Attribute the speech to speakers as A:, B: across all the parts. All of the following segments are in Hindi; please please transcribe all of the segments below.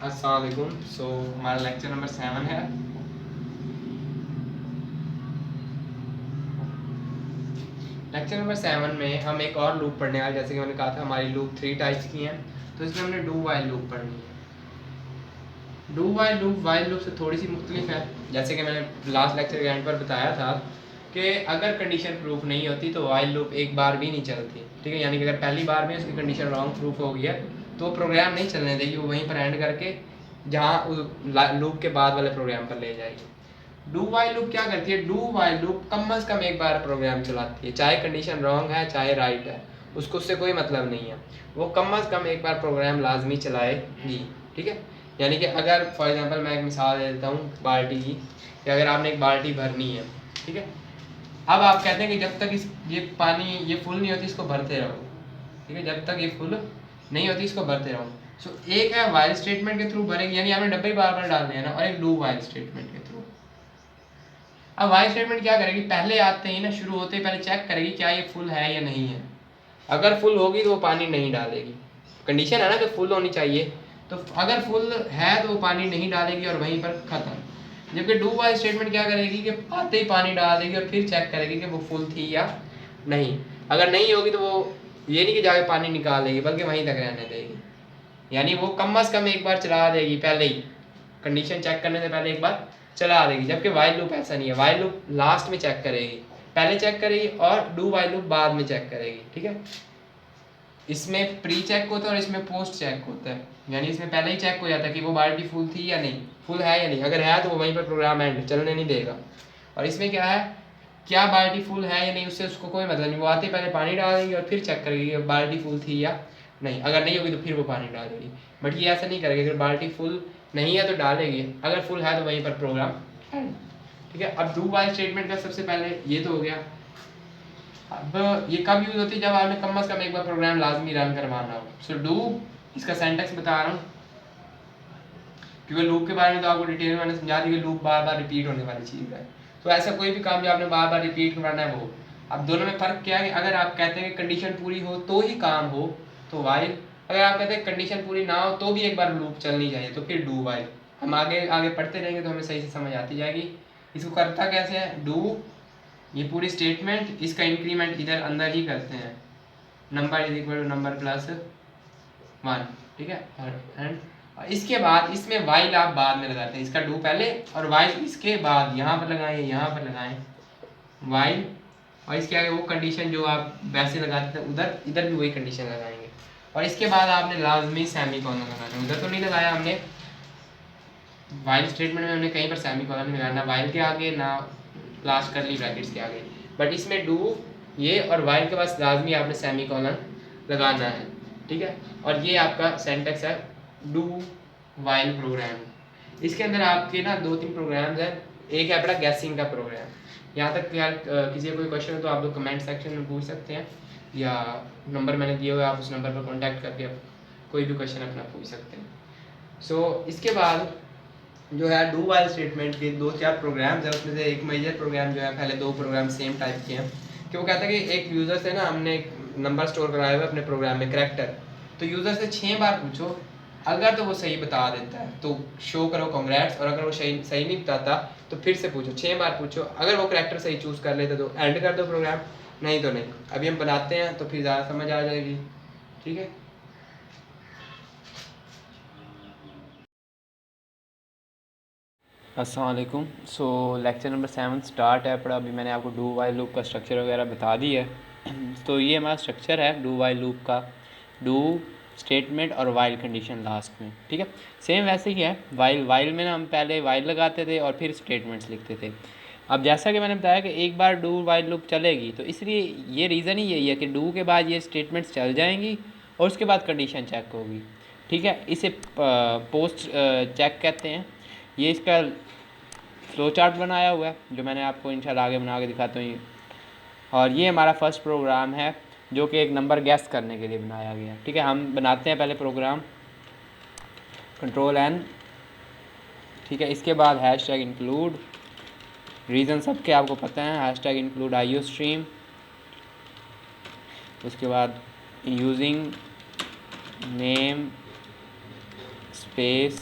A: अस्सलाम वालेकुम। सो हमारा लेक्चर नंबर 7 है। लेक्चर नंबर 7 में हम एक और लूप पढ़ने वाले, जैसे कि मैंने कहा था हमारी लूप 3 टाइप्स की हैं, तो इसमें हमने डू वाइल लूप पढ़नी है। डू वाइल लूप से थोड़ी सी मुख्तलिफ है। जैसे कि मैंने लास्ट लेक्चर के एंड पर बताया था कि अगर कंडीशन प्रूफ नहीं होती तो वाइल लूप एक बार भी नहीं चलती, ठीक है। यानी कि अगर पहली बार में उसकी कंडीशन रॉन्ग प्रूफ हो गई है तो प्रोग्राम नहीं चलने देगी, वो वहीं पर एंड करके जहाँ उस लूप के बाद वाले प्रोग्राम पर ले जाएगी। डू वाइल लूप क्या करती है? डू वाइल लूप कम अज कम एक बार प्रोग्राम चलाती है, चाहे कंडीशन रॉन्ग है चाहे राइट है, उसको उससे कोई मतलब नहीं है। वो कम अज कम एक बार प्रोग्राम लाजमी चलाएगी, ठीक है। यानी कि अगर फॉर एग्जांपल मैं एक मिसाल दे देता हूँ बाल्टी की, कि अगर आपने एक बाल्टी भरनी है, ठीक है। अब आप कहते हैं कि जब तक ये पानी ये फुल नहीं होती इसको भरते रहो, ठीक है। जब तक ये फुल नहीं होती इसको भरते रहो। सो एक है वाइल स्टेटमेंट के थ्रू भरेगी, यानी आपने डब्बे बार बार डालने हैं ना, और एक डू वाइल स्टेटमेंट के थ्रू। अब वाइल स्टेटमेंट क्या करेगी? पहले आते ही ना, शुरू होते ही पहले चेक करेगी क्या ये फुल है या नहीं है। अगर फुल होगी तो वो पानी नहीं डालेगी। कंडीशन है ना कि फुल होनी चाहिए, तो अगर फुल है तो वो पानी नहीं डालेगी और वहीं पर ख़त्म। जबकि डू वाइल स्टेटमेंट क्या करेगी कि आते ही पानी डाल देगी और फिर चेक करेगी कि वो फुल थी या नहीं। अगर नहीं होगी तो वो ये नहीं कि जाके पानी निकाल देगी, बल्कि वहीं तक रहने देगी। यानी वो कम अज़ कम एक बार चला देगी, पहले ही कंडीशन चेक करने से पहले एक बार चला देगी। जबकि वाइल लूप ऐसा नहीं है, वाइल लूप लास्ट में चेक करेगी, पहले चेक करेगी और डू वाइल लूप बाद में चेक करेगी, ठीक है। इसमें प्री चेक होता है और इसमें पोस्ट चेक होता है। यानी इसमें पहले ही चेक हो जाता है कि वो बाल्टी फुल थी या नहीं, फुल है या नहीं। अगर है तो वो वहीं पर प्रोग्राम एंड, चलने नहीं देगा। और इसमें क्या है, क्या बाल्टी फुल है या नहीं उससे उसको कोई मतलब नहीं। वो आते पहले पानी डाल देगी और फिर चेक करेगी कि बाल्टी फुल थी या नहीं। अगर नहीं होगी तो फिर वो पानी डाल देगी। बट ये ऐसा नहीं करेगी, अगर बाल्टी फुल नहीं है तो डालेगी, अगर फुल है तो वहीं पर प्रोग्राम एंड, ठीक है। अब डू वाइल स्टेटमेंट का सबसे पहले ये तो हो गया। अब ये कब यूज़ होती है? जब आपने कम अज़ कम एक बार प्रोग्राम लाजमी रन करवाना हो। सो डू, इसका सेंटेक्स बता रहा हूँ क्योंकि लूप के बारे में तो आपको डिटेल में मैंने समझा दी कि लूप बार बार रिपीट होने वाली चीज़ है। तो ऐसा कोई भी काम जो आपने बार बार रिपीट करवाना है वो। अब दोनों में फ़र्क क्या है कि अगर आप कहते हैं कि कंडीशन पूरी हो तो ही काम हो तो वाइल, अगर आप कहते हैं कंडीशन पूरी ना हो तो भी एक बार लूप चलनी चाहिए तो फिर डू वाइल। हम आगे आगे पढ़ते रहेंगे तो हमें सही से समझ आती जाएगी। इसको करता कैसे है? डू, ये पूरी स्टेटमेंट, इसका इंक्रीमेंट इधर अंदर ही करते हैं, number is equal to number plus 1, ठीक है। एंड इसके बाद इसमें वाइल आप बाद में लगाते हैं, इसका डू पहले और वाइल इसके बाद। यहाँ पर लगाएं, यहाँ पर लगाएं वाइल, और इसके आगे वो कंडीशन जो आप वैसे लगाते थे उधर, इधर भी वही कंडीशन लगाएंगे। और इसके बाद आपने लाजमी सेमी कॉलन लगाना है। उधर तो नहीं लगाया हमने, वाइल स्टेटमेंट में हमने कहीं पर सेमी कॉलन नहीं लगाया, ना वाइल के आगे ना लास्ट करली ब्रैकेट्स के आगे। बट इसमें डू ये और वाइल के पास लाजमी आपने सेमी कॉलन लगाना है, ठीक है। और ये आपका सेंटेक्स है डू वाइल प्रोग्राम। इसके अंदर आपके ना 2-3 प्रोग्राम्स हैं। एक है अपना गैसिंग का प्रोग्राम। यहाँ तक यार किसी का कोई क्वेश्चन हो तो आप लोग कमेंट सेक्शन में पूछ सकते हैं, या नंबर मैंने दिए हुए आप उस नंबर पर कॉन्टैक्ट करके आप कोई भी क्वेश्चन अपना पूछ सकते हैं। सो इसके बाद जो है डू वाइल स्टेटमेंट के 2-4 प्रोग्राम्स हैं, उसमें से एक मेजर प्रोग्राम जो है, पहले 2 प्रोग्राम सेम टाइप के हैं कि वो कहता है कि एक यूज़र से ना हमने एक नंबर स्टोर कराया हुआ है अपने प्रोग्राम में, करैक्टर। तो यूज़र से 6 बार पूछो, अगर तो वो सही बता देता है तो शो करो कॉन्ग्रेट्स, और अगर वो सही नहीं बताता तो फिर से पूछो, 6 बार पूछो। अगर वो करैक्टर सही चूज़ कर लेते तो एंड कर दो प्रोग्राम, नहीं तो नहीं। अभी हम बनाते हैं तो फिर ज़्यादा समझ आ जाएगी, ठीक है। अस्सलाम वालेकुम। सो लेक्चर नंबर 7 स्टार्ट है पढ़ा। अभी मैंने आपको डू वाइल लूप का स्ट्रक्चर वगैरह बता दी है। तो ये हमारा स्ट्रक्चर है डू वाइल लूप का, डू स्टेटमेंट और वाइल कंडीशन लास्ट में, ठीक है। सेम वैसे ही है। वाइल में ना हम पहले वाइल लगाते थे और फिर स्टेटमेंट्स लिखते थे। अब जैसा कि मैंने बताया कि एक बार डू वाइल लूप चलेगी तो इसलिए ये रीज़न ही यही है कि डू के बाद ये स्टेटमेंट्स चल जाएंगी और उसके बाद कंडीशन चेक होगी, ठीक है। इसे पोस्ट चेक कहते हैं। ये इसका फ्लो चार्ट बनाया हुआ है जो मैंने आपको इंशाल्लाह आगे बना के दिखाता हूँ। और ये हमारा फर्स्ट प्रोग्राम है जो कि एक नंबर गैस करने के लिए बनाया गया है, ठीक है। हम बनाते हैं पहले प्रोग्राम, कंट्रोल N, ठीक है। इसके बाद हैशटैग इंक्लूड, रीज़न सब के आपको पता है, हैशटैग इंक्लूड IO स्ट्रीम। उसके बाद यूजिंग नेम स्पेस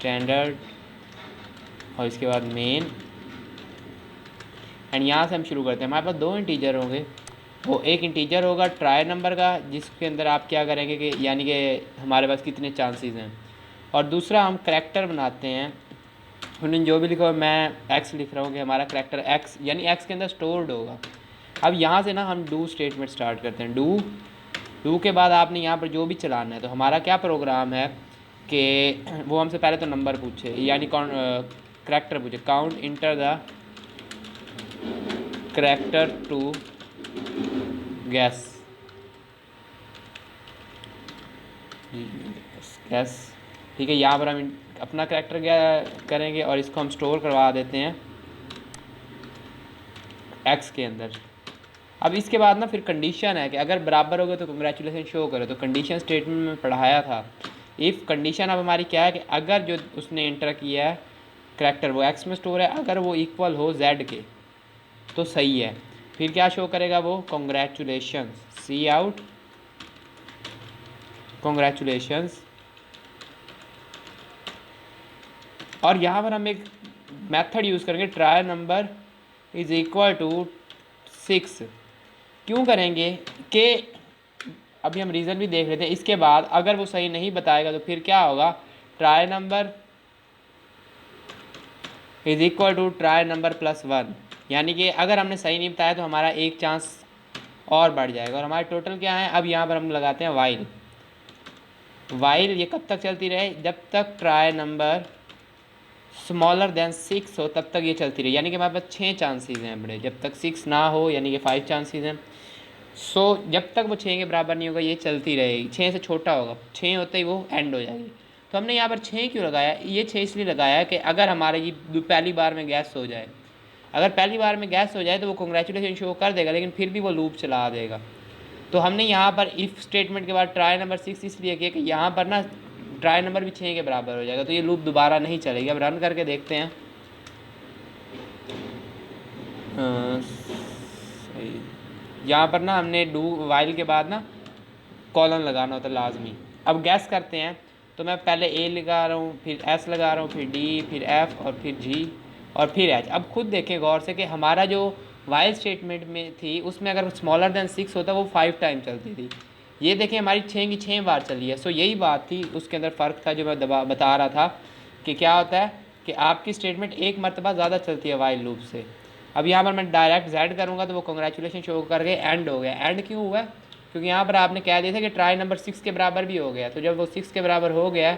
B: स्टैंडर्ड और इसके बाद मेन, एंड यहाँ से हम शुरू करते हैं। हमारे पास दो इंटीजर होंगे, वो एक इंटीजर होगा ट्राई नंबर का जिसके अंदर आप क्या करेंगे कि यानी कि हमारे पास कितने चांसेस हैं, और दूसरा हम करैक्टर बनाते हैं। उन्होंने जो भी लिखा हो, मैं एक्स लिख रहा हूँ कि हमारा करैक्टर एक्स यानी एक्स के अंदर स्टोर्ड होगा। अब यहाँ से ना हम डू स्टेटमेंट स्टार्ट करते हैं। डू के बाद आपने यहाँ पर जो भी चलाना है, तो हमारा क्या प्रोग्राम है कि वो हमसे पहले तो नंबर पूछे यानी करैक्टर पूछे, count enter the character to guess guess, ठीक है। यहाँ पर हम अपना करैक्टर क्या करेंगे और इसको हम स्टोर करवा देते हैं एक्स के अंदर। अब इसके बाद ना फिर कंडीशन है कि अगर बराबर हो गए तो कंग्रेचुलेसन शो करो, तो कंडीशन स्टेटमेंट में पढ़ाया था। इफ़ कंडीशन अब हमारी क्या है कि अगर जो उसने इंटर किया है करैक्टर वो एक्स में स्टोर है, अगर वो इक्वल हो जेड के तो सही है। फिर क्या शो करेगा वो, कॉन्ग्रेचुलेशंस, सी आउट कॉन्ग्रेचुलेशंस। और यहाँ पर हम एक मेथड यूज़ करेंगे, try number is equal to 6। क्यों करेंगे कि अभी हम रीज़न भी देख लेते हैं। इसके बाद अगर वो सही नहीं बताएगा तो फिर क्या होगा, try number is equal to try number plus 1, यानी कि अगर हमने सही नहीं बताया तो हमारा एक चांस और बढ़ जाएगा। और हमारे टोटल क्या है, अब यहाँ पर हम लगाते हैं वाइल। वाइल ये कब तक चलती रहे, जब तक ट्राई नंबर स्मॉलर देन 6 हो तब तक ये चलती रही, यानी कि हमारे पास 6 चांसेस हैं बड़े, जब तक 6 ना हो यानी कि 5 चांसेस हैं। सो जब तक वो 6 के बराबर नहीं होगा ये चलती रहेगी, 6 से छोटा होगा, 6 होते ही वो एंड हो जाएगी। तो हमने यहाँ पर 6 क्यों लगाया, ये 6 इसलिए लगाया कि अगर हमारे ये पहली बार में गैस हो जाए, अगर पहली बार में गैस हो जाए तो वो कॉन्ग्रेचुलेसन शो कर देगा लेकिन फिर भी वो लूप चला देगा। तो हमने यहाँ पर इफ़ स्टेटमेंट के बाद ट्राई नंबर 6 इसलिए किया कि यहाँ पर ना ट्राई नंबर भी 6 के बराबर हो जाएगा, तो ये लूप दोबारा नहीं चलेगी। अब रन करके देखते हैं। यहाँ पर ना हमने डू वाइल के बाद ना कॉलन लगाना होता है लाजमी। अब गैस करते हैं, तो मैं पहले ए लगा रहा हूँ, फिर एस लगा रहा हूँ, फिर डी, फिर एफ और फिर जी और फिर एच। अब खुद देखें गौर से कि हमारा जो वाइल स्टेटमेंट में थी उसमें अगर स्मॉलर देन 6 होता वो 5 टाइम चलती थी। ये देखें हमारी 6 की 6 बार चली है। सो यही बात थी, उसके अंदर फ़र्क था जो मैं बता रहा था कि क्या होता है कि आपकी स्टेटमेंट एक मरतबा ज़्यादा चलती है वाइल लूप से। अब यहाँ पर मैं डायरेक्ट जेड करूँगा तो वो कॉन्ग्रेचुलेसन शो करके एंड हो गया। एंड क्यों हुआ, क्योंकि यहाँ पर आपने कह दिया था कि ट्राई नंबर 6 के बराबर भी हो गया, तो जब वो 6 के बराबर हो गया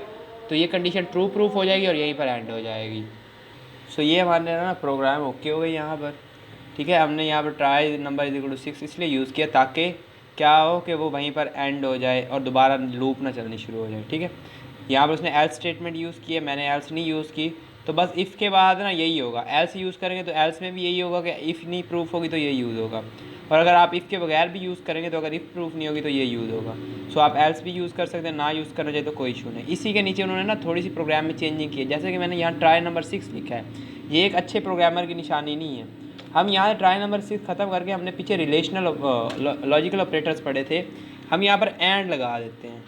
B: तो ये कंडीशन ट्रू प्रूफ हो जाएगी और यहीं पर एंड हो जाएगी। सो ये हमारे ना प्रोग्राम ओके हो गई यहाँ पर, ठीक है। हमने यहाँ पर try number is equal to 6 इसलिए यूज़ किया ताकि क्या हो कि वो वहीं पर एंड हो जाए और दोबारा लूप ना चलनी शुरू हो जाए, ठीक है। यहाँ पर उसने एल्स स्टेटमेंट यूज़ किया, मैंने एल्स नहीं यूज़ की, तो बस इफ़ के बाद ना यही होगा। एल्स यूज़ करेंगे तो एल्स में भी यही होगा कि इफ़ नहीं प्रूफ होगी तो यही यूज़ होगा, और अगर आप इफ़ के बगैर भी यूज़ करेंगे तो अगर इफ़ प्रूफ नहीं होगी तो ये यूज़ होगा। सो आप एल्स भी यूज़ कर सकते हैं, ना यूज़ करना चाहिए तो कोई इशू नहीं। इसी के नीचे उन्होंने ना थोड़ी सी प्रोग्राम में चेंजिंग की है, जैसे कि मैंने यहाँ ट्राई नंबर 6 लिखा है, ये एक अच्छे प्रोग्रामर की निशानी नहीं है। हम यहाँ ट्राई नंबर 6 ख़त्म करके हमने पीछे रिलेशनल लॉजिकल ऑपरेटर्स पढ़े थे, हम यहाँ पर एंड लगा देते हैं।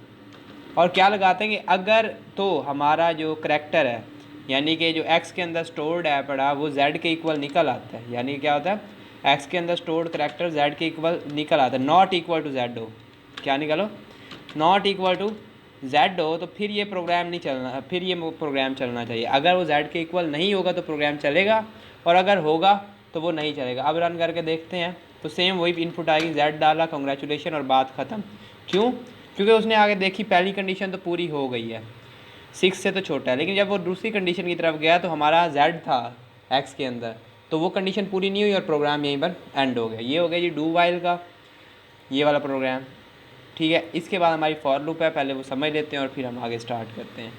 B: और क्या लगाते हैं कि अगर तो हमारा जो करैक्टर है यानी कि जो एक्स के अंदर स्टोर्ड है पड़ा वो जेड के इक्वल निकल आता है, यानी क्या होता है एक्स के अंदर स्टोर्ड करैक्टर जेड के इक्वल निकल आता है, नॉट इक्वल टू जेड हो, क्या निकालो, नॉट इक्वल टू जेड हो, तो फिर ये प्रोग्राम नहीं चलना, फिर ये प्रोग्राम चलना चाहिए। अगर वो जेड के इक्वल नहीं होगा तो प्रोग्राम चलेगा और अगर होगा तो वो नहीं चलेगा। अब रन करके देखते हैं तो सेम वही इनपुट आएगी, जेड डाला कॉन्ग्रेचुलेशन और बात ख़त्म। क्यों, क्योंकि उसने आगे देखी पहली कंडीशन तो पूरी हो गई है, 6 से तो छोटा है, लेकिन जब वो दूसरी कंडीशन की तरफ गया तो हमारा जेड था एक्स के अंदर, तो वो कंडीशन पूरी नहीं हुई और प्रोग्राम यहीं पर एंड हो गया। ये हो गया जी डू वाइल का ये वाला प्रोग्राम, ठीक है। इसके बाद हमारी फॉर लूप है, पहले वो समझ लेते हैं और फिर हम आगे स्टार्ट करते हैं।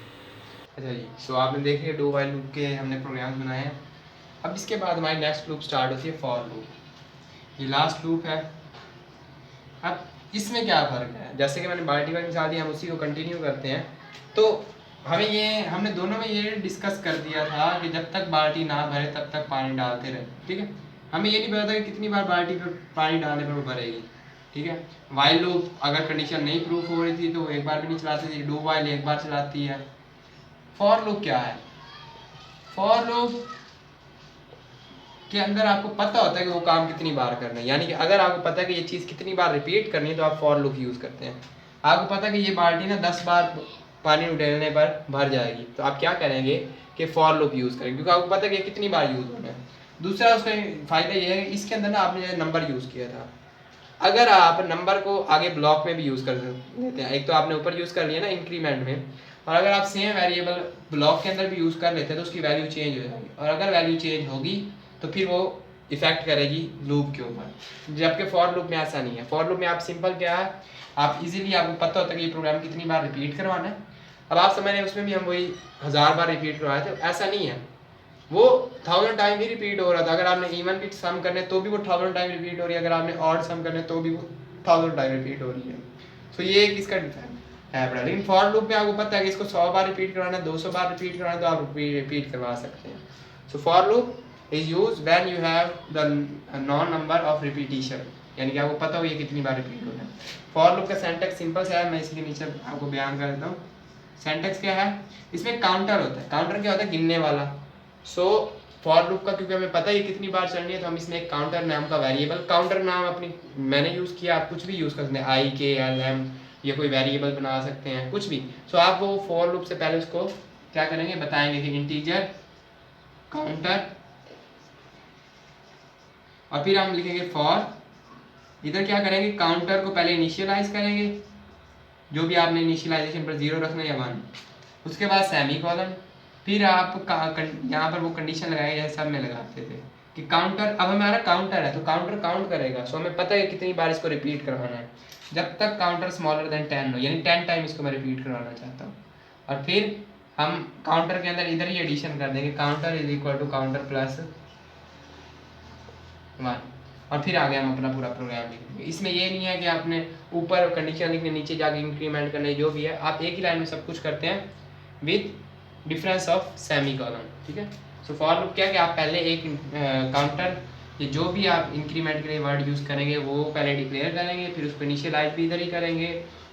A: अच्छा जी, सो आपने देख लिया डू वाइल लूप के हमने प्रोग्राम्स बनाए हैं। अब इसके बाद हमारी नेक्स्ट लूप स्टार्ट होती है फॉर लूप, ये लास्ट लूप है। अब इसमें क्या फ़र्क है, जैसे कि मैंने बाल्टी वाली मिसाल दी, हम उसी को कंटिन्यू करते हैं। तो हमने दोनों में ये डिस्कस कर दिया था कि जब तक बाल्टी ना भरे तब तक पानी डालते रहे, ठीक है। हमें ये नहीं पता था कि कितनी बार बाल्टी पर पानी डालने पर वो भरेगी, ठीक है। वाइल लूप अगर कंडीशन नहीं प्रूफ हो रही थी तो वो एक बार भी नहीं चलाती थी, डू वाइल एक बार चलाती है। फॉर लूप क्या है? फॉर लूप के अंदर आपको पता होता है कि वो काम कितनी बार करना है, यानी कि अगर आपको पता है कि ये चीज़ कितनी बार रिपीट करनी है तो आप फॉर लूप यूज़ करते हैं। आपको पता है कि ये बाल्टी ना 10 बार पानी उड़ेलने पर भर जाएगी, तो आप क्या करेंगे कि फॉर लूप यूज़ करेंगे, क्योंकि आपको पता है कि ये कितनी बार यूज़ होना है। दूसरा उसका फ़ायदा ये है कि इसके अंदर ना आपने नंबर यूज़ किया था, अगर आप नंबर को आगे ब्लॉक में भी यूज़ कर लेते हैं, एक तो आपने ऊपर यूज़ कर लिया ना इंक्रीमेंट में, और अगर आप सेम वेरिएबल ब्लॉक के अंदर भी यूज़ कर लेते हैं तो उसकी वैल्यू चेंज हो जाएगी, और अगर वैल्यू चेंज होगी तो फिर वो इफेक्ट करेगी लूप के ऊपर, जबकि फॉर लूप में ऐसा नहीं है। फॉर लूप में आप सिंपल क्या है, आप इजीली आपको पता होता है कि ये प्रोग्राम कितनी बार रिपीट करवाना है। अब आप समझ रहे हैं उसमें भी हम वही 1000 बार रिपीट करवाए थे, ऐसा नहीं है, वो 1000 टाइम ही रिपीट हो रहा था। अगर आपने इवन बिट सम करने तो भी वो 1000 टाइम रिपीट हो रही है, अगर आपने ऑड सम करने तो भी वो 1000 टाइम रिपीट हो रही है। तो ये एक इसका डिफरेंट है बड़ा। लेकिन फॉर लूप में आपको पता है कि इसको 100 बार रिपीट करवाना है, 200 बार रिपीट करवाना है, तो आप रिपीट करवा सकते हैं। So for loop is use when you have the non number of repetition, यानी कि आपको पता हो ये कितनी बार रिपीट होना है। फॉर लूप का सिंटैक्स सिंपल सा है, मैं इसके नीचे आपको बयान कर देता हूँ। सिंटैक्स क्या है, इसमें काउंटर होता है। काउंटर क्या होता है? गिनने वाला। सो फॉर लूप का क्योंकि हमें पता है ये कितनी बार चलनी है, तो हम इसमें एक काउंटर नाम का वेरिएबल, काउंटर नाम अपनी मैंने यूज़ किया, आप कुछ भी यूज़ कर सकते हैं, आई के एल एम, या कोई वेरिएबल बना सकते हैं, कुछ भी। सो आप वो फॉर लूप से पहले उसको क्या करेंगे, बताएंगे कि इंटीजर काउंटर, और फिर हम लिखेंगे फॉर, इधर क्या करेंगे, काउंटर को पहले इनिशियलाइज करेंगे, जो भी आपने इनिशियलाइजेशन पर 0 रखना है या 1, उसके बाद सेमी कॉलन, फिर आप यहाँ पर वो कंडीशन लगाएंगे जैसे सब में लगाते थे कि काउंटर, अब हमारा काउंटर है तो काउंटर काउंट करेगा। सो हमें पता है कितनी बार इसको रिपीट करवाना है, जब तक काउंटर स्मॉलर देन 10 हो, यानी 10 टाइम इसको मैं रिपीट करवाना चाहता हूँ। और फिर हम काउंटर के अंदर इधर ही एडिशन कर देंगे, counter is equal to counter plus 1, और फिर आगे हम अपना पूरा प्रोग्राम लिखेंगे। इसमें ये नहीं है कि आपने ऊपर कंडीशन लिखने, नीचे जाके इंक्रीमेंट करने, जो भी है आप एक ही लाइन में सब कुछ करते हैं with difference of semi colon, ठीक है। सो फॉर लूप क्या है कि आप पहले एक काउंटर, ये जो भी आप इंक्रीमेंट के लिए वर्ड यूज़ करेंगे वो पहले डिक्लेयर करेंगे, फिर उसको इनिशियलाइज भी इधर ही करेंगे,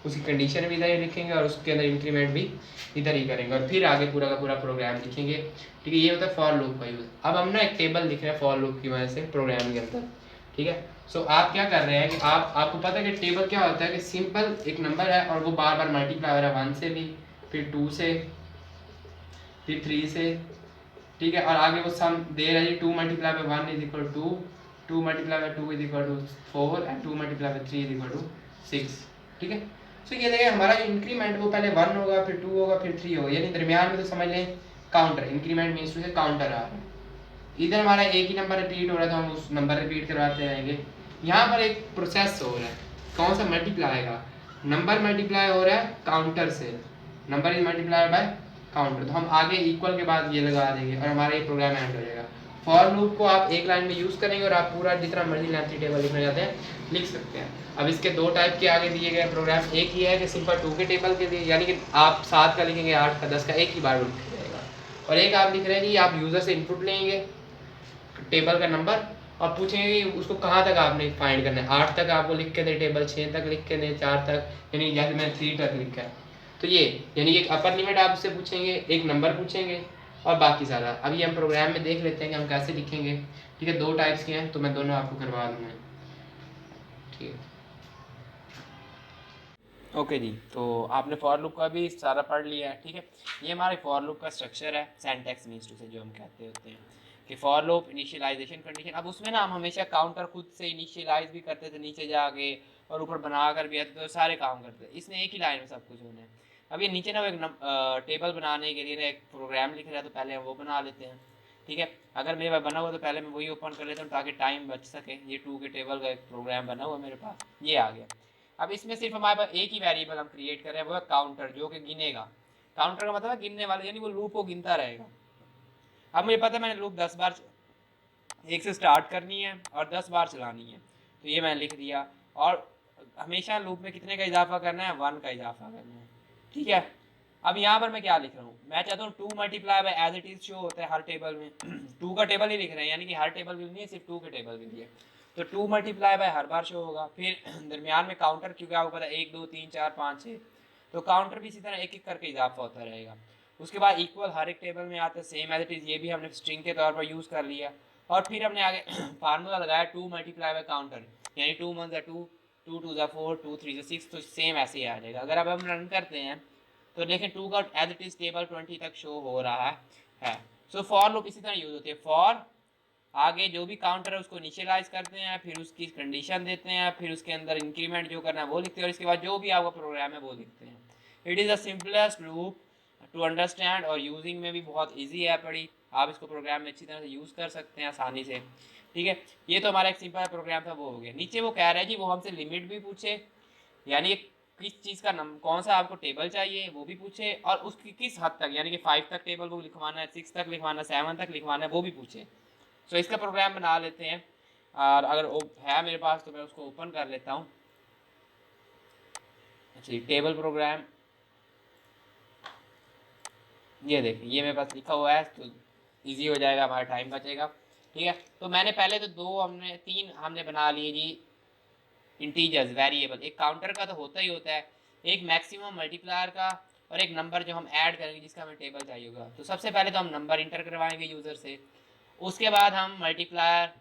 A: उसकी कंडीशन भी इधर ही लिखेंगे, और उसके अंदर इंक्रीमेंट भी इधर ही करेंगे, और फिर आगे पूरा का पूरा प्रोग्राम लिखेंगे, ठीक है। ये होता है फॉर लूप का यूज़। अब हम ना एक टेबल लिख रहे हैं फॉर लूप की वजह से प्रोग्राम के अंदर, ठीक है। सो आप क्या कर रहे हैं कि आपको पता है कि टेबल क्या होता है कि सिंपल एक नंबर है और वो बार बार मल्टीप्लाई हो रहा है 1 से भी, फिर 2 से, फिर 3 से, ठीक है, और आगे वो सम दे रहा है 2 multiply by 1 is equal to 2 multiply by 2 is equal to 4 and 2 multiply by 3 is equal to 6, ठीक है। सो ये देखिए हमारा जो इंक्रीमेंट वो पहले 1 होगा, फिर 2 होगा, फिर 3 होगा, यानी दरमियान में तो समझ लें काउंटर, इंक्रीमेंट मीन्स टू से काउंटर आ रहा है। इधर हमारा एक ही नंबर रिपीट हो रहा है तो हम उस नंबर रिपीट करवाते रहेंगे। यहाँ पर एक प्रोसेस हो रहा है, कौन सा मल्टीप्लाई का, नंबर मल्टीप्लाई हो रहा है काउंटर से, number is multiply by counter, तो हम आगे इक्वल के बाद ये लगा देंगे और हमारा ये प्रोग्राम एंड हो जाएगा। फॉर लूप को आप एक लाइन में यूज़ करेंगे और आप पूरा जितना मर्जी लेंथी टेबल लिखना चाहते हैं लिख सकते हैं। अब इसके दो टाइप के आगे दिए गए प्रोग्राम, एक ही है कि सिंपल 2 के टेबल के लिए, यानी कि आप 7 का लिखेंगे, 8 का, 10 का, एक ही बार में लिख जाएगा, और एक आप लिख रहे हैं कि आप यूज़र से इनपुट लेंगे टेबल का नंबर और पूछेंगे कि उसको कहाँ तक आपने फाइंड करना है, 8 तक आपको लिख के दे टेबल, 6 तक लिख के दे, 4 तक, यानी जैसे मैंने 3 तक लिखा है, तो ये यानी एक अपर लिमिट आप उससे पूछेंगे, एक नंबर पूछेंगे और बाकी सारा। अभी हम प्रोग्राम में देख लेते हैं कि हम कैसे लिखेंगे, ठीक है। 2 टाइप्स के हैं तो मैं दोनों आपको करवा दूँगा, ठीक है।
B: ओके जी, तो आपने फॉर लूप का भी सारा पढ़ लिया है, ठीक है। ये हमारे फॉर लूप का स्ट्रक्चर है, सिंटैक्स मीन्स टू से जो हम कहते होते हैं कि फॉर लूप इनिशियलाइजेशन कंडीशन। अब उसमें ना हम हमेशा काउंटर खुद से इनिशियलाइज भी करते थे नीचे जाके, और ऊपर बना कर भी आते थे, तो सारे काम करते थे। इसमें एक ही लाइन में सब कुछ होना है। अब ये नीचे ना वो एक टेबल बनाने के लिए ना एक प्रोग्राम लिख रहा है, तो पहले हम वो बना लेते हैं, ठीक है। अगर मेरे पास बना हुआ तो पहले मैं वही ओपन कर लेता हूँ ताकि टाइम बच सके। ये 2 के टेबल का एक प्रोग्राम बना हुआ मेरे पास, ये आ गया। अब इसमें सिर्फ हमारे पास एक ही वेरिएबल हम क्रिएट कर रहे हैं, वो है काउंटर, जो कि गिनेगा। काउंटर का मतलब है गिनने वाला, यानी वो लूप को गिनता रहेगा। अब मुझे पता है मैंने लूप 10 बार एक से स्टार्ट करनी है और 10 बार चलानी है, तो ये मैंने लिख दिया। और हमेशा लूप में कितने का इजाफा करना है, 1 का इजाफा करना है, ठीक है। अब यहाँ पर मैं क्या लिख रहा हूँ, मैं चाहता हूँ 2 multiply by as it is show होता है हर टेबल में 2 का टेबल ही लिख रहे हैं, यानी कि हर टेबल के लिए सिर्फ 2 के टेबल के लिए, तो 2 मल्टीप्लाई बाय हर बार शो होगा। फिर दरमियान में काउंटर, क्योंकि आपको पता है 1 2 3 4 5 6, तो काउंटर भी इसी तरह एक एक करके इजाफा होता रहेगा। उसके बाद इक्वल हर एक टेबल में आता है सेम एज इट इज़, ये भी हमने स्ट्रिंग के तौर पर यूज़ कर लिया। और फिर हमने आगे फार्मूला लगाया 2 मल्टीप्लाई बाय काउंटर, यानी 2 1 2, 2 2 4, 2 3 6, तो सेम ऐसे ही आ जाएगा। अगर अब हम रन करते हैं तो देखें 2 का एज इट इज़ टेबल 20 तक शो हो रहा है। सो फॉर लूप इसी तरह यूज़ होती है। फॉर आगे जो भी काउंटर है उसको इनिशियलाइज करते हैं, फिर उसकी कंडीशन देते हैं, फिर उसके अंदर इंक्रीमेंट जो करना है वो लिखते हैं, और इसके बाद जो भी आपका प्रोग्राम है वो लिखते हैं। It is the simplest loop to understand, और यूजिंग में भी बहुत ईजी है बड़ी। आप इसको प्रोग्राम में अच्छी तरह से यूज़ कर सकते हैं आसानी से। ठीक है, ये तो हमारा एक सिंपल प्रोग्राम था, वो हो गया। नीचे वो कह रहा है जी वो हमसे लिमिट भी पूछे, यानी किस चीज़ का कौन सा आपको टेबल चाहिए वो भी पूछे, और उसकी किस हद तक, यानी कि 5 तक टेबल वो लिखवाना है, 6 तक लिखवाना है, 7 तक लिखवाना है, वो भी पूछे। सो इसका प्रोग्राम बना लेते हैं, और अगर है मेरे पास तो मैं उसको ओपन कर लेता हूँ। अच्छा, टेबल प्रोग्राम, ये देखिए ये मेरे पास लिखा हुआ है, तो इजी हो जाएगा, हमारा टाइम बचेगा। ठीक है, तो मैंने पहले तो तीन हमने बना लिए जी इंटीजर्स वेरिएबल। एक काउंटर का तो होता ही होता है, एक मैक्सिमम मल्टीप्लायर का, और एक नंबर जो हम ऐड करेंगे जिसका हमें टेबल चाहिए होगा। तो सबसे पहले तो हम नंबर इंटर करवाएंगे यूज़र से, उसके बाद हम मल्टीप्लायर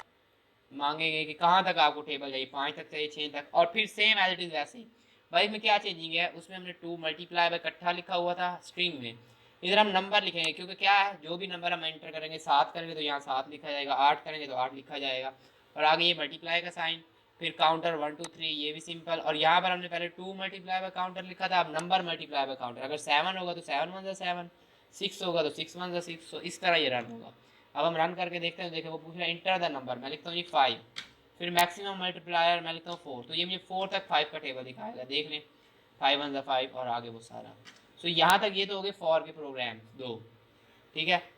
B: मांगेंगे कि कहाँ तक आपको टेबल चाहिए, 5 तक चाहिए, 6 तक, और फिर सेम एज इट इज़ वैसे ही। भाई में क्या चेंजिंग है, उसमें हमने 2 मल्टीप्लाई बाय इकट्ठा लिखा हुआ था स्ट्रिंग में, इधर हम नंबर लिखेंगे, क्योंकि क्या है जो भी नंबर हम एंटर करेंगे, 7 करेंगे तो यहाँ 7 लिखा जाएगा, 8 करेंगे तो 8 लिखा जाएगा, और आगे ये मल्टीप्लाई का साइन, फिर काउंटर 1 2 3, ये भी सिंपल। और यहाँ पर हमने पहले 2 मल्टीप्लाई बाय काउंटर लिखा था, अब नंबर मल्टीप्लाई बाय काउंटर, अगर 7 होगा तो 7 1 7, 6 होगा तो 6 1 6, तो इस तरह ये रन होगा। अब हम रन करके देखते हैं, देखें वो पूछ रहा है इंटर द नंबर, मैं लिखता हूँ जी 5, फिर मैक्सिमम मल्टीप्लायर मैं लिखता हूँ 4, तो ये मुझे 4 तक 5 का टेबल दिखाएगा, देख लें 5 1 5, और आगे वो सारा। सो यहाँ तक ये तो हो गए फॉर के प्रोग्राम दो। ठीक है,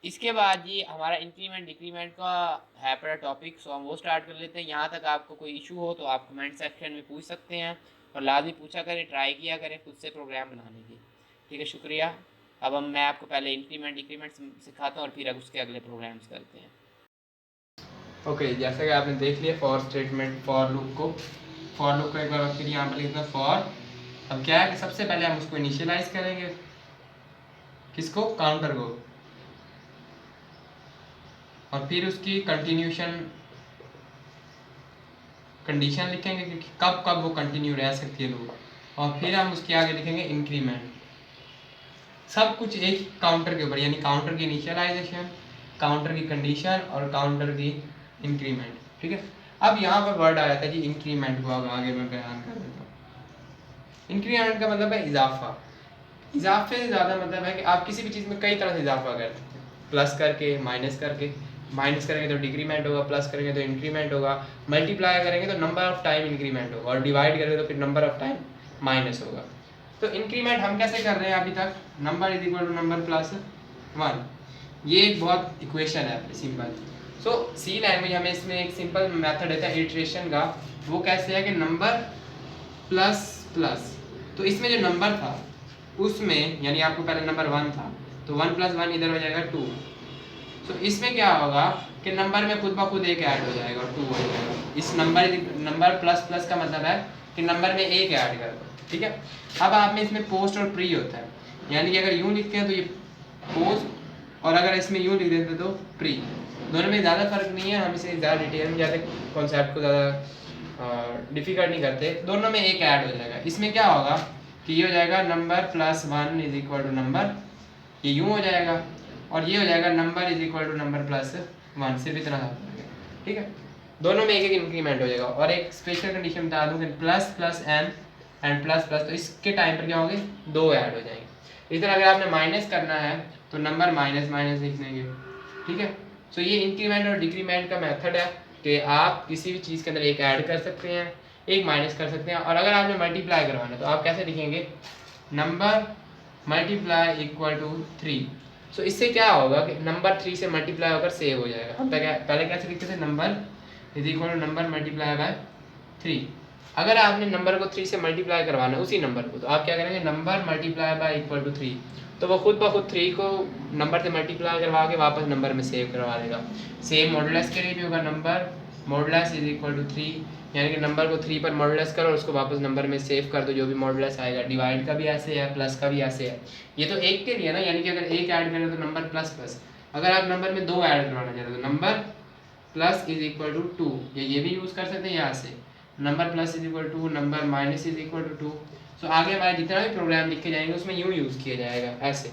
B: इसके बाद जी हमारा इंक्रीमेंट डिक्रीमेंट का है पूरा टॉपिक, सो हम वो स्टार्ट कर लेते हैं। यहाँ तक आपको कोई इशू हो तो आप कमेंट सेक्शन में पूछ सकते हैं, और लाजमी पूछा करें, ट्राई किया करें खुद से प्रोग्राम बनाने की। ठीक है, शुक्रिया। अब मैं आपको पहले इंक्रीमेंट डिक्रीमेंट सिखाता हूँ, और फिर उसके अगले प्रोग्राम्स करते हैं।
A: ओके, जैसा कि आपने देख लिया फॉर स्टेटमेंट, फॉर लूप को एक बार फिर यहाँ पर लिखना है फॉर। अब क्या है कि सबसे पहले हम उसको इनिशियलाइज करेंगे, किसको, काउंटर को, और फिर उसकी कंडीशन लिखेंगे कि कब कब वो कंटिन्यू रह सकती है लूप, और फिर हम उसके आगे लिखेंगे इंक्रीमेंट। सब कुछ एक काउंटर के ऊपर, यानी काउंटर की इनिशियलाइजेशन, काउंटर की कंडीशन, और काउंटर की इंक्रीमेंट। ठीक है, अब यहाँ पर वर्ड आया था जी इंक्रीमेंट को, अब आगे मैं बयान कर देता हूँ। इंक्रीमेंट का मतलब है इजाफा। इजाफे से ज़्यादा मतलब है कि आप किसी भी चीज़ में कई तरह से इजाफा कर सकते हैं, प्लस करके, माइनस करके। माइनस करेंगे तो डिक्रीमेंट होगा, प्लस करेंगे तो इंक्रीमेंट होगा, मल्टीप्लाई करेंगे तो नंबर ऑफ टाइम इंक्रीमेंट होगा, और डिवाइड करेंगे तो फिर नंबर ऑफ टाइम माइनस होगा। तो इंक्रीमेंट हम कैसे कर रहे हैं अभी तक, number is equal to number plus 1, ये एक बहुत इक्वेशन है सिंपल। सो सी लैंग्वेज हमें इसमें एक सिंपल मेथड देता है इटरेशन का, वो कैसे है कि नंबर प्लस प्लस। तो इसमें जो नंबर था उसमें, यानी आपको पहले नंबर 1 था, तो 1 + 1 इधर हो जाएगा 2। तो इसमें क्या होगा कि नंबर में खुद ब खुद एक ऐड हो जाएगा और 2 हो जाएगा। इस नंबर प्लस प्लस का मतलब है कि नंबर में एक ऐड कर दो। ठीक है, अब आप में इसमें पोस्ट और प्री होता है, यानी कि अगर यूँ लिखते हैं तो ये पोस्ट, और अगर इसमें यूँ लिख देते तो प्री। दोनों में ज़्यादा फर्क नहीं है, हम इसे ज़्यादा डिटेल में जाते कॉन्सेप्ट को ज़्यादा डिफ़िकल्ट नहीं करते, दोनों में एक ऐड हो जाएगा। इसमें क्या होगा कि ये हो जाएगा number plus 1 is equal to number, ये यूँ हो जाएगा, और ये हो जाएगा number is equal to number plus 1, सिर्फ इतना हो जाएगा। ठीक है, दोनों में एक एक इंक्रीमेंट हो जाएगा। और एक स्पेशल कंडीशन बता दूँ कि plus plus N and plus plus, तो इसके टाइम पर क्या होंगे, 2 ऐड हो जाएंगे। इस तरह अगर आपने माइनस करना है तो नंबर माइनस माइनस लिख देंगे। ठीक है, सो ये इंक्रीमेंट और डिक्रीमेंट का मेथड है कि आप किसी भी चीज़ के अंदर एक ऐड कर सकते हैं, एक माइनस कर सकते हैं। और अगर आपने मल्टीप्लाई करवाना है तो आप कैसे लिखेंगे, नंबर मल्टीप्लाई इक्वल टू 3। सो इससे क्या होगा कि नंबर 3 से मल्टीप्लाई होकर सेव हो जाएगा। हम पहले कैसे लिखते थे, number is equal to number multiply by 3। अगर आपने नंबर को 3 से मल्टीप्लाई करवाना है उसी नंबर को, तो आप क्या करेंगे, number multiply by equal to 3, तो वो खुद ब खुद 3 को नंबर से मल्टीप्लाई करवा के वापस नंबर में सेव करवा देगा। सेम मॉडुलस के लिए भी होगा, number modulus is equal to 3 यानी कि नंबर को 3 पर मॉडुलस करो और उसको वापस नंबर में सेव कर दो, जो भी मॉडुलस आएगा। डिवाइड का भी ऐसे है, प्लस का भी ऐसे है। ये तो एक के लिए ना, यानी कि अगर एक ऐड करें तो नंबर प्लस प्लस, अगर आप नंबर में 2 ऐड करवाना चाहते हो तो number plus is equal to 2, ये भी यूज़ कर सकते हैं यहाँ से, number plus is equal to number minus is equal to 2। So आगे हमारे जितना भी प्रोग्राम लिखे जाएंगे उसमें यूँ यूज़ किया जाएगा, ऐसे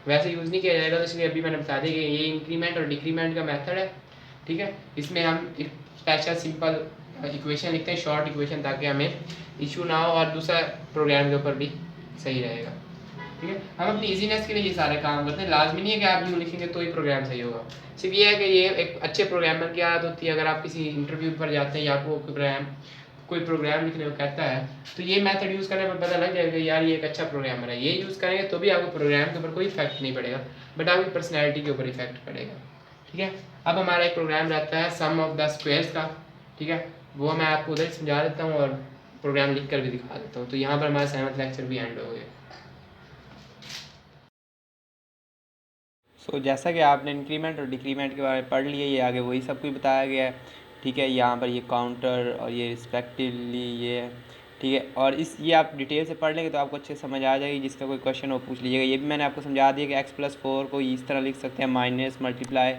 A: वैसे यूज़ नहीं किया जाएगा। तो इसलिए अभी मैंने बता दिया कि ये इंक्रीमेंट और डिक्रीमेंट का मेथड है, ठीक है। इसमें हम एक स्पेशल सिंपल इक्वेशन लिखते हैं, शॉर्ट इक्वेशन, ताकि हमें इशू ना हो और दूसरा प्रोग्राम के ऊपर भी सही रहेगा, ठीक है। हम अपनी इजीनेस के लिए ये सारे काम करते हैं, लाजमी नहीं है कि आप यूँ लिखेंगे तो ही प्रोग्राम सही होगा। सिर्फ ये है कि ये एक अच्छे प्रोग्रामर की आदत होती है, अगर आप किसी इंटरव्यू पर जाते हैं या आपको कोई प्रोग्राम लिखने को कहता है तो ये मेथड यूज़ करने पर पता लग जाएगा यार ये एक अच्छा प्रोग्रामर है। ये यूज़ करेंगे तो भी आपको प्रोग्राम के ऊपर कोई इफेक्ट नहीं पड़ेगा, बट आपकी पर्सनैलिटी के ऊपर इफेक्ट पड़ेगा, ठीक है। अब हमारा एक प्रोग्राम रहता है सम ऑफ द स्क्वेयर्स का, ठीक है, वो मैं आपको उधर समझा देता हूँ और प्रोग्राम लिख कर भी दिखा देता हूँ। तो यहाँ पर हमारा 7वां लेक्चर भी एंड हो गया।
B: सो जैसा कि आपने इंक्रीमेंट और डिक्रीमेंट के बारे में पढ़ लिया, ये आगे वही सब कुछ बताया गया है, ठीक है। यहाँ पर ये काउंटर और ये रिस्पेक्टिवली ये है, ठीक है। और इस ये आप डिटेल से पढ़ लेंगे तो आपको अच्छे से समझ आ जाएगी। जिसका कोई क्वेश्चन हो पूछ लीजिएगा। ये भी मैंने आपको समझा दिया कि x+4 को इस तरह लिख सकते हैं, माइनस मल्टीप्लाई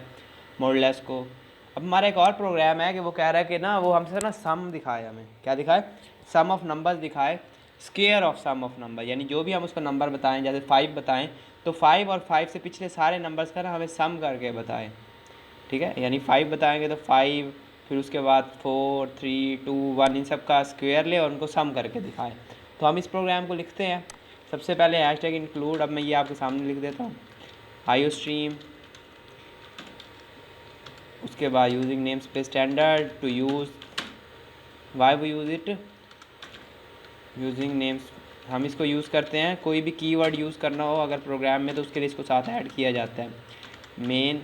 B: मॉडुलस को। अब हमारा एक और प्रोग्राम है कि वो कह रहा है कि ना वो हमसे ना सम दिखाए, हमें क्या दिखाए, सम ऑफ नंबर्स दिखाए, square of sum of number, यानी जो भी हम उसका नंबर बताएं, जैसे 5 बताएं तो 5 और 5 से पिछले सारे नंबर्स का ना हमें सम करके बताएं, ठीक है। यानी 5 बताएंगे तो 5, फिर उसके बाद 4, 3, 2, 1 इन सब का स्क्वायर ले और उनको सम करके दिखाएं। तो हम इस प्रोग्राम को लिखते हैं। सबसे पहले हैशटैग इंक्लूड, अब मैं ये आपके सामने लिख देता हूँ, आईओस्ट्रीम, उसके बाद using namespace standard to use, why we use it, using names, हम इसको यूज़ करते हैं कोई भी कीवर्ड यूज़ करना हो अगर प्रोग्राम में तो उसके लिए इसको साथ ऐड किया जाता है, मेन।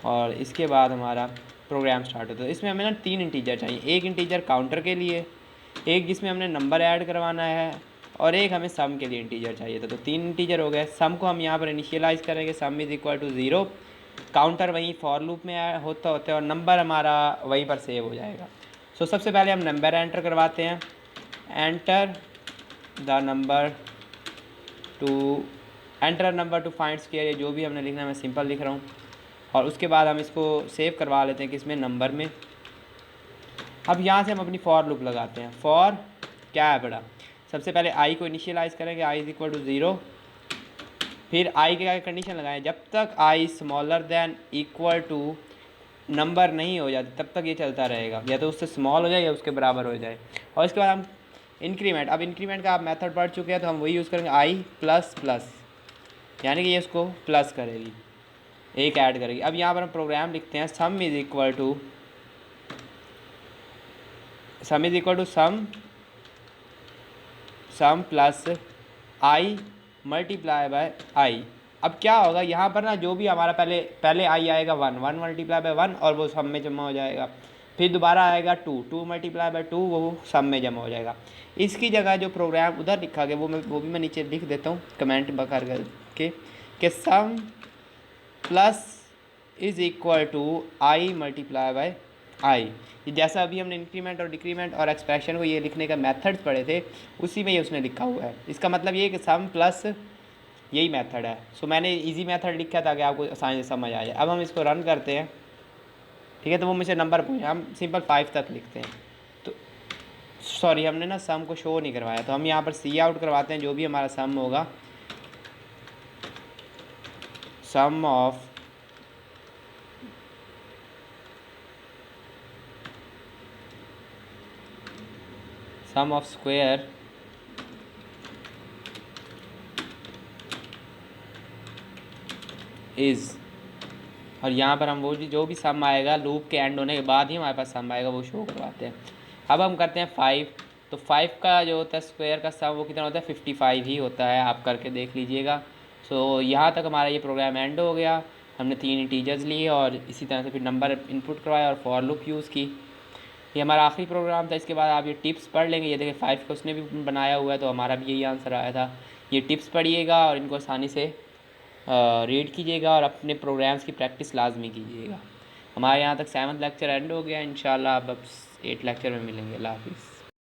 B: और इसके बाद हमारा प्रोग्राम स्टार्ट होता है। इसमें हमें ना 3 इंटीजर चाहिए, एक इंटीजर काउंटर के लिए, एक जिसमें हमने नंबर ऐड करवाना है, और एक हमें सम के लिए इंटीजर चाहिए था। तो 3 इंटीजर हो गए। सम को हम यहाँ पर इनिशियलाइज़ करेंगे, sum is equal to 0, counter वहीं फॉर लूप में होता है और नंबर हमारा वहीं पर सेव हो जाएगा। सो सबसे पहले हम नंबर एंटर करवाते हैं, enter the number two, enter number two find square, ये जो भी हमने लिखना है मैं सिंपल लिख रहा हूँ। और उसके बाद हम इसको सेव करवा लेते हैं किसमें, नंबर में। अब यहाँ से हम अपनी फॉर लूप लगाते हैं। फॉर क्या है बड़ा, सबसे पहले आई को इनिशियलाइज़ करेंगे, आई इज इक्वल टू 0, फिर आई के आगे कंडीशन लगाएं, जब तक I smaller than equal to number नहीं हो जाती तब तक ये चलता रहेगा, या तो उससे स्मॉल हो जाए या उसके बराबर हो जाए। और इसके बाद हम इंक्रीमेंट, अब इंक्रीमेंट का आप मेथड पढ़ चुके हैं तो हम वही यूज़ करेंगे, आई प्लस प्लस, यानी कि ये इसको प्लस करेगी, एक ऐड करेगी। अब यहाँ पर हम प्रोग्राम लिखते हैं, sum is equal to sum plus I multiply by I. अब क्या होगा यहाँ पर ना, जो भी हमारा पहले आई आएगा 1, 1 मल्टीप्लाई बाय 1 और वो सम में जमा हो जाएगा, फिर दोबारा आएगा 2, 2 मल्टीप्लाई बाय 2 वो सम में जमा हो जाएगा। इसकी जगह जो प्रोग्राम उधर लिखा गया वो भी मैं नीचे लिख देता हूँ कमेंट बकर करके, कि sum plus is equal to I multiply by I. जैसा अभी हमने इंक्रीमेंट और डिक्रीमेंट और एक्सप्रेशन को ये लिखने का मेथड पढ़े थे, उसी में ये उसने लिखा हुआ है। इसका मतलब ये कि सम प्लस यही मेथड है। सो मैंने इजी मेथड लिखा ताकि आपको आसानी से समझ आ जाए। अब हम इसको रन करते हैं, ठीक है, तो वो मुझे नंबर पूछे, हम सिंपल 5 तक लिखते हैं। तो सॉरी हमने ना सम को शो नहीं करवाया, तो हम यहाँ पर सी आउट करवाते हैं, जो भी हमारा सम होगा, सम ऑफ स्क्वायर इज़, और यहाँ पर हम वो जो भी सम आएगा लूप के एंड होने के बाद ही हमारे पास सम आएगा वो शो करवाते हैं। अब हम करते हैं 5, तो 5 का जो होता है स्क्वायर का सम वो कितना होता है, 55 ही होता है, आप करके देख लीजिएगा। सो यहाँ तक हमारा ये प्रोग्राम एंड हो गया। हमने 3 इंटीजर्स लिए और इसी तरह से फिर नंबर इनपुट करवाया और फॉर लूप यूज़ की। ये हमारा आखिरी प्रोग्राम था। इसके बाद आप ये टिप्स पढ़ लेंगे। ये देखिए 5 का उसने भी बनाया हुआ है, तो हमारा भी यही आंसर आया था। ये टिप्स पढ़िएगा और इनको आसानी से रीड कीजिएगा और अपने प्रोग्राम्स की प्रैक्टिस लाजमी कीजिएगा। हमारे यहाँ तक 7th लेक्चर एंड हो गया। इंशाल्लाह अब 8 लेक्चर में मिलेंगे। अल्लाह हाफिज़।